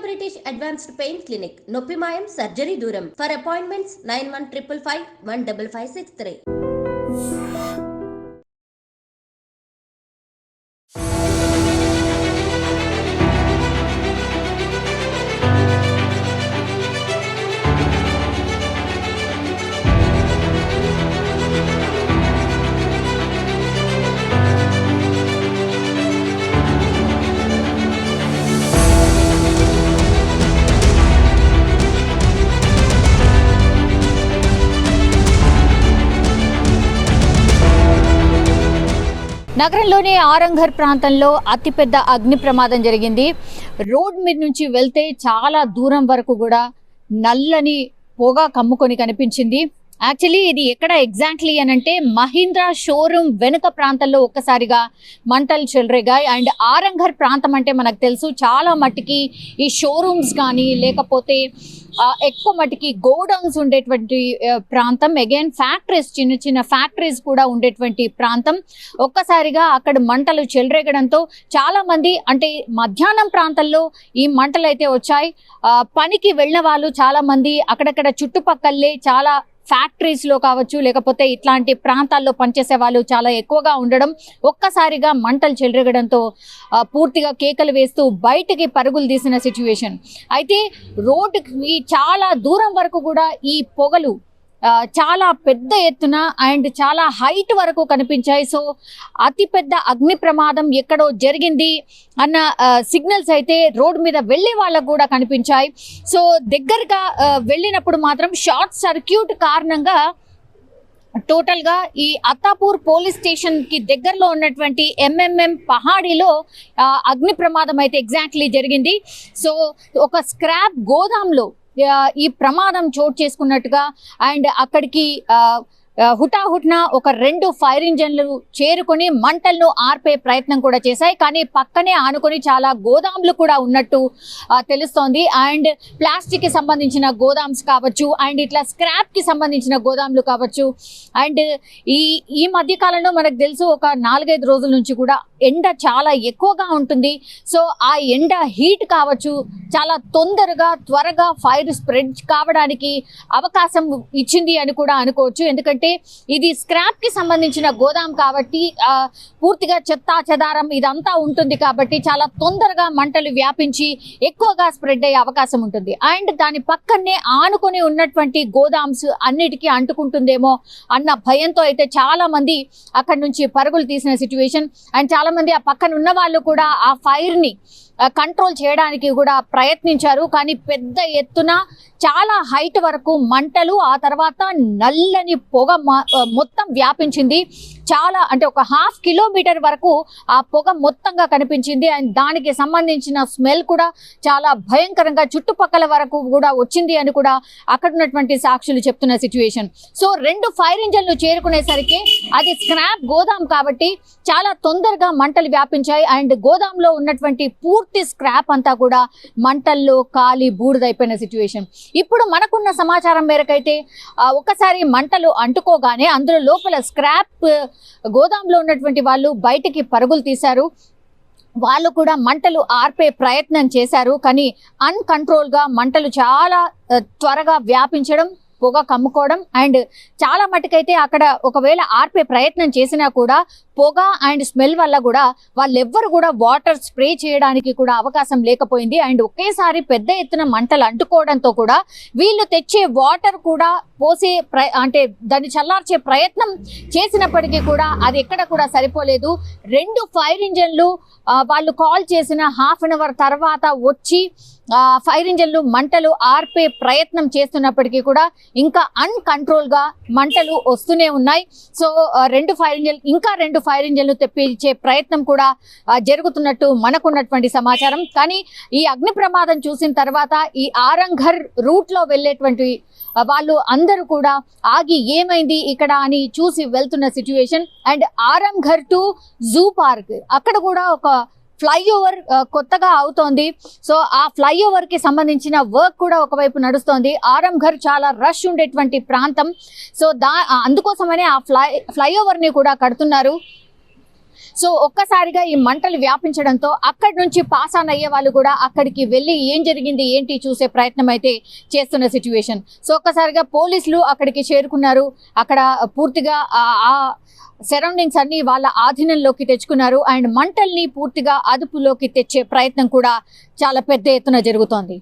British Advanced Pain Clinic, Noppi Mayam Surgery Duram. For appointments 9155 15563. నగరంలోని ఆరంఘర్ ప్రాంతంలో అతిపెద్ద అగ్ని ప్రమాదం జరిగింది. రోడ్ మీద నుంచి వెళ్తే చాలా దూరం వరకు కూడా నల్లని పొగ కమ్ముకొని కనిపించింది. యాక్చువల్లీ ఇది ఎక్కడ ఎగ్జాక్ట్లీ అని అంటే మహీంద్రా షోరూమ్ వెనుక ప్రాంతంలో ఒక్కసారిగా మంటలు చెలరేగాయి. అండ్ ఆరంఘర్ ప్రాంతం అంటే మనకు తెలుసు చాలా మట్టికి ఈ షోరూమ్స్ కానీ లేకపోతే ఎక్కువ మట్టికి గోడౌన్స్ ఉండేటువంటి ప్రాంతం, అగైన్ ఫ్యాక్టరీస్, చిన్న చిన్న ఫ్యాక్టరీస్ కూడా ఉండేటువంటి ప్రాంతం. ఒక్కసారిగా అక్కడ మంటలు చెలరేగడంతో చాలా మంది అంటే మధ్యాహ్నం ప్రాంతంలో ఈ మంటలు అయితే వచ్చాయి. పనికి వెళ్ళిన వాళ్ళు చాలా మంది అక్కడక్కడ చుట్టుపక్కలే చాలా ఫ్యాక్టరీస్లో కావచ్చు లేకపోతే ఇట్లాంటి ప్రాంతాల్లో పనిచేసే వాళ్ళు చాలా ఎక్కువగా ఉండడం, ఒక్కసారిగా మంటలు చెలరేగడంతో పూర్తిగా కేకలు వేస్తూ బయటికి పరుగులు తీసిన సిచ్యువేషన్. అయితే రోడ్డుకి చాలా దూరం వరకు కూడా ఈ పొగలు చాలా పెద్ద ఎత్తున అండ్ చాలా హైట్ వరకు కనిపించాయి. సో అతిపెద్ద అగ్ని ప్రమాదం ఎక్కడో జరిగింది అన్న సిగ్నల్స్ అయితే రోడ్ మీద వెళ్ళే వాళ్ళకు కూడా కనిపించాయి. సో దగ్గరగా వెళ్ళినప్పుడు మాత్రం షార్ట్ సర్క్యూట్ కారణంగా టోటల్గా ఈ అత్తాపూర్ పోలీస్ స్టేషన్కి దగ్గరలో ఉన్నటువంటి ఎంఎంఎం పహాడీలో అగ్ని ప్రమాదం అయితే ఎగ్జాక్ట్లీ జరిగింది. సో ఒక స్క్రాప్ గోదాంలో ఈ ప్రమాదం చోటు చేసుకున్నట్టుగా అండ్ అక్కడికి హుటాహుట్న ఒక 2 ఫైర్ ఇంజన్లు చేరుకొని మంటలను ఆర్పే ప్రయత్నం కూడా చేశాయి. కానీ పక్కనే ఆనుకొని చాలా గోదాంలు కూడా ఉన్నట్టు తెలుస్తోంది. అండ్ ప్లాస్టిక్కి సంబంధించిన గోదామ్స్ కావచ్చు అండ్ ఇట్లా స్క్రాప్కి సంబంధించిన గోదాంలు కావచ్చు. అండ్ ఈ మధ్య కాలంలో మనకు తెలుసు ఒక 4-5 రోజుల నుంచి కూడా ఎండ చాలా ఎక్కువగా ఉంటుంది. సో ఆ ఎండ హీట్ కావచ్చు చాలా త్వరగా ఫైర్ స్ప్రెడ్ కావడానికి అవకాశం ఇచ్చింది అని కూడా అనుకోవచ్చు. ఎందుకంటే ఇది స్క్రాప్ కి సంబంధించిన గోదాం కాబట్టి పూర్తిగా చెత్తా చెదారం ఇదంతా ఉంటుంది కాబట్టి చాలా తొందరగా మంటలు వ్యాపించి ఎక్కువగా స్ప్రెడ్ అయ్యే అవకాశం ఉంటుంది. అండ్ దాని పక్కనే ఆనుకొని ఉన్నటువంటి గోదామ్స్ అన్నిటికీ అంటుకుంటుందేమో అన్న భయంతో అయితే చాలా మంది అక్కడి నుంచి పరుగులు తీసిన సిచ్యువేషన్. అండ్ చాలా మంది ఆ పక్కన ఉన్న వాళ్ళు కూడా ఆ ఫైర్ ని కంట్రోల్ చేయడానికి కూడా ప్రయత్నించారు. కానీ పెద్ద ఎత్తున చాలా హైట్ వరకు మంటలు, ఆ తర్వాత నల్లని పొగ మొత్తం వ్యాపించింది. చాలా అంటే ఒక 1/2 కిలోమీటర్ వరకు ఆ పొగ మొత్తంగా కనిపించింది. అండ్ దానికి సంబంధించిన స్మెల్ కూడా చాలా భయంకరంగా చుట్టుపక్కల వరకు కూడా వచ్చింది అని కూడా అక్కడ ఉన్నటువంటి సాక్షులు చెప్తున్న సిచ్యువేషన్. సో 2 ఫైర్ ఇంజన్లు చేరుకునేసరికి అది స్క్రాప్ గోదాం కాబట్టి చాలా తొందరగా మంటలు వ్యాపించాయి. అండ్ గోదాంలో ఉన్నటువంటి పూర్తి స్క్రాప్ అంతా కూడా మంటల్లో కాలి బూడిదైపోయిన సిచ్యువేషన్. ఇప్పుడు మనకున్న సమాచారం మేరకైతే ఒకసారి మంటలు అంటుకోగానే అందులో లోపల స్క్రాప్ గోదాంలో ఉన్నటువంటి వాళ్ళు బయటికి పరుగులు తీశారు. వాళ్ళు కూడా మంటలు ఆర్పే ప్రయత్నం చేశారు. కానీ అన్కంట్రోల్గా మంటలు చాలా త్వరగా వ్యాపించడం, పొగ కమ్ముకోవడం అండ్ చాలా మటుకైతే అక్కడ ఒకవేళ ఆర్పే ప్రయత్నం చేసినా కూడా పొగ అండ్ స్మెల్ వల్ల కూడా వాళ్ళెవ్వరు కూడా వాటర్ స్ప్రే చేయడానికి కూడా అవకాశం లేకపోయింది. అండ్ ఒకేసారి పెద్ద ఎత్తున మంటలు అంటుకోవడంతో కూడా వీళ్ళు తెచ్చే వాటర్ కూడా పోసే అంటే దాన్ని చల్లార్చే ప్రయత్నం చేసినప్పటికీ కూడా అది ఎక్కడ కూడా సరిపోలేదు. 2 ఫైర్ ఇంజన్లు వాళ్ళు కాల్ చేసిన 1/2 అవర్ తర్వాత వచ్చి ఫైర్ ఇంజన్లు మంటలు ఆర్పే ప్రయత్నం చేస్తున్నప్పటికీ కూడా ఇంకా అన్కంట్రోల్గా మంటలు వస్తూనే ఉన్నాయి. సో 2 ఫైర్ ఇంజన్లు తెప్పించే ప్రయత్నం కూడా జరుగుతున్నట్టు మనకున్నటువంటి సమాచారం. కానీ ఈ అగ్ని ప్రమాదం చూసిన తర్వాత ఈ ఆరంఘర్ రూట్లో వెళ్ళేటువంటి వాళ్ళు అందరూ కూడా ఆగి ఏమైంది ఇక్కడ అని చూసి వెళ్తున్న situation. And Aramghar to zoo park అక్కడ కూడా ఒక ఫ్లైఓవర్ కొత్తగా అవుతోంది. సో ఆ ఫ్లైఓవర్ కి సంబంధించిన వర్క్ కూడా ఒకవైపు నడుస్తోంది. ఆరంఘర్ చాలా రష్ ఉండేటువంటి ప్రాంతం. సో అందుకోసమనే ఆ ఫ్లైఓవర్ ని కూడా కడుతున్నారు. సో ఒక్కసారిగా ఈ మంటలు వ్యాపించడంతో అక్కడి నుంచి పాస్ ఆన్ అయ్యే వాళ్ళు కూడా అక్కడికి వెళ్ళి ఏం జరిగింది ఏంటి చూసే ప్రయత్నం అయితే చేస్తున్న సిచ్యువేషన్. సో ఒక్కసారిగా పోలీసులు అక్కడికి చేరుకున్నారు. అక్కడ పూర్తిగా ఆ సరౌండింగ్స్ అన్ని వాళ్ళ ఆధీనంలోకి తెచ్చుకున్నారు. అండ్ మంటల్ని పూర్తిగా అదుపులోకి తెచ్చే ప్రయత్నం కూడా చాలా పెద్ద ఎత్తున జరుగుతోంది.